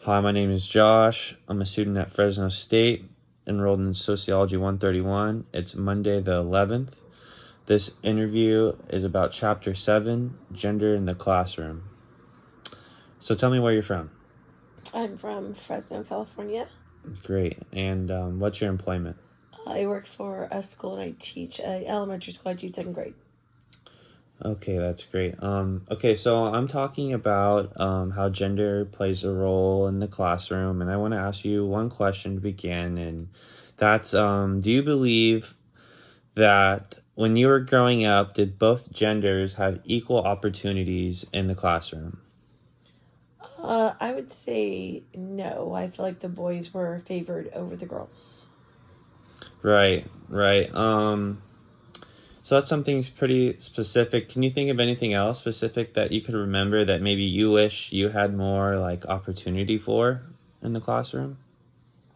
Hi, my name is Josh. I'm a student at Fresno State, enrolled in Sociology 131. It's Monday the 11th. This interview is about Chapter 7, Gender in the Classroom. So tell me where you're from. I'm from Fresno, California. Great. And what's your employment? I work for a school and I teach elementary school. I teach second grade. Okay, that's great. Okay, so I'm talking about how gender plays a role in the classroom, and I want to ask you one question to begin, and that's do you believe that when you were growing up, did both genders have equal opportunities in the classroom? I would say no. I feel like the boys were favored over the girls. Right, right. So that's something pretty specific. Can you think of anything else specific that you could remember that maybe you wish you had more like opportunity for in the classroom?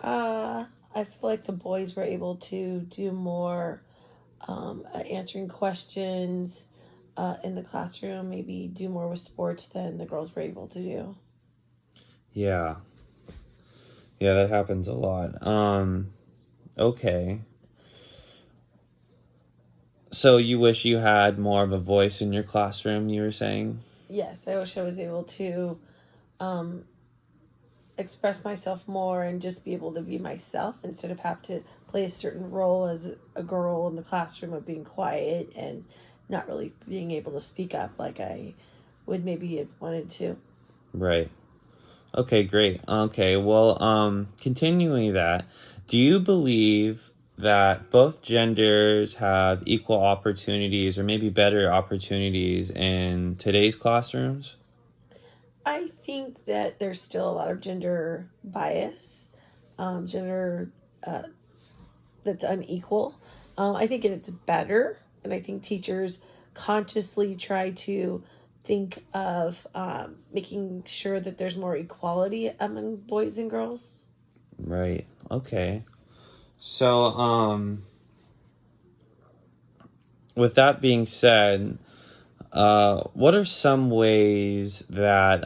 I feel like the boys were able to do more answering questions in the classroom, maybe do more with sports than the girls were able to do. Yeah. Yeah, that happens a lot. Okay. So you wish you had more of a voice in your classroom, you were saying? Yes, I wish I was able to um, express myself more and just be able to be myself instead of have to play a certain role as a girl in the classroom of being quiet and not really being able to speak up like I would maybe have wanted to. Right. Okay, great. Okay, well, continuing that, do you believe that both genders have equal opportunities or maybe better opportunities in today's classrooms? I think that there's still a lot of gender bias, gender uh, that's unequal. I think it's better, and I think teachers consciously try to think of making sure that there's more equality among boys and girls. Right. Okay. So, with that being said, what are some ways that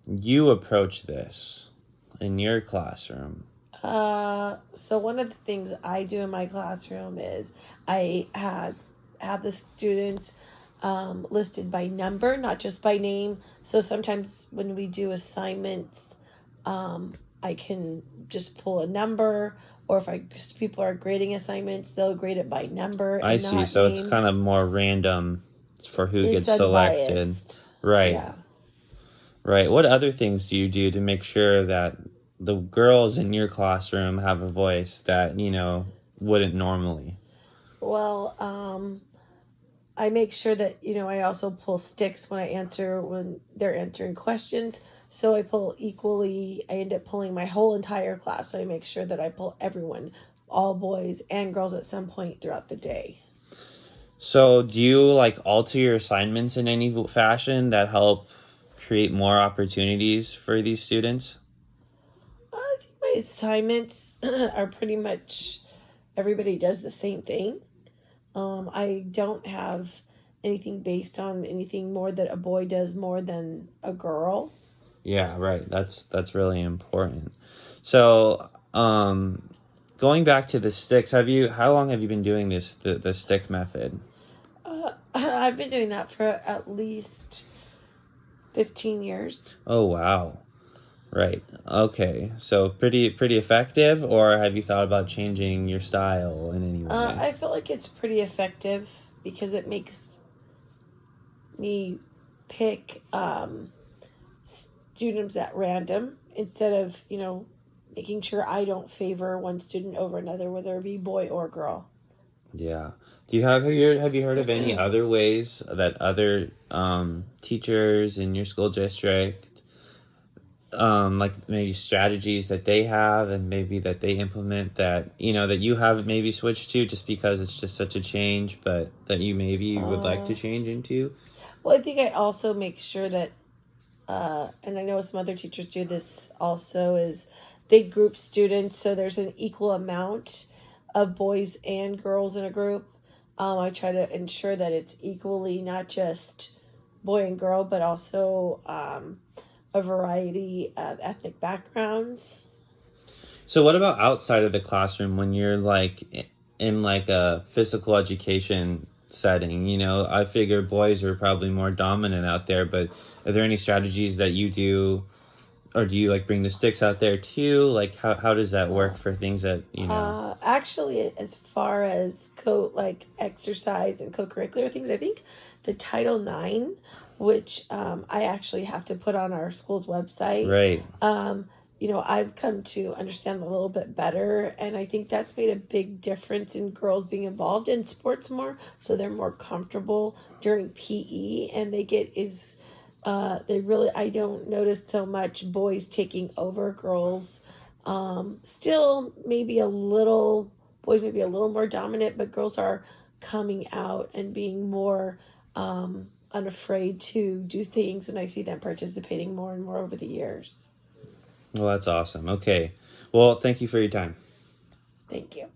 you approach this in your classroom? So one of the things I do in my classroom is I have the students listed by number, not just by name. So sometimes when we do assignments, I can just pull a number, or if people are grading assignments, they'll grade it by number I and see. not So it's name. kind of more random for who It's gets selected. unbiased. Right. Yeah. Right. What other things do you do to make sure that the girls in your classroom have a voice that, wouldn't normally? Well, I make sure that I also pull sticks when they're answering questions. So I pull equally. I end up pulling my whole entire class. So I make sure that I pull everyone, all boys and girls, at some point throughout the day. So do you like alter your assignments in any fashion that help create more opportunities for these students? I think my assignments are pretty much everybody does the same thing. I don't have anything based on anything more that a boy does more than a girl. Yeah, right. That's really important. So, going back to the sticks, how long have you been doing the stick method? I've been doing that for at least 15 years. Oh, wow. Right. Okay. So pretty effective, or have you thought about changing your style in any way? I feel like it's pretty effective because it makes me pick students at random instead of, making sure I don't favor one student over another, whether it be boy or girl. Yeah. Have you heard of any other ways that other teachers in your school district like maybe strategies that they have and maybe that they implement that that you haven't maybe switched to just because it's just such a change, but that you maybe would like to Uh, change into? well, I think I also make sure that, and I know some other teachers do this also, is they group students so there's an equal amount of boys and girls in a group. I try to ensure that it's equally not just boy and girl, but also a variety of ethnic backgrounds. So what about outside of the classroom when you're like in like a physical education setting? You know, I figure boys are probably more dominant out there, but are there any strategies that you do, or do you like bring the sticks out there too? Like how does that work for things that, you know? Actually, as far as like exercise and co-curricular things, I think the Title IX, which I actually have to put on our school's website. Right. I've come to understand a little bit better, and I think that's made a big difference in girls being involved in sports more, so they're more comfortable during PE, and I don't notice so much boys taking over girls. Still, boys may be a little more dominant, but girls are coming out and being more unafraid to do things, and I see them participating more and more over the years. Well, that's awesome. Okay. Well, thank you for your time. Thank you.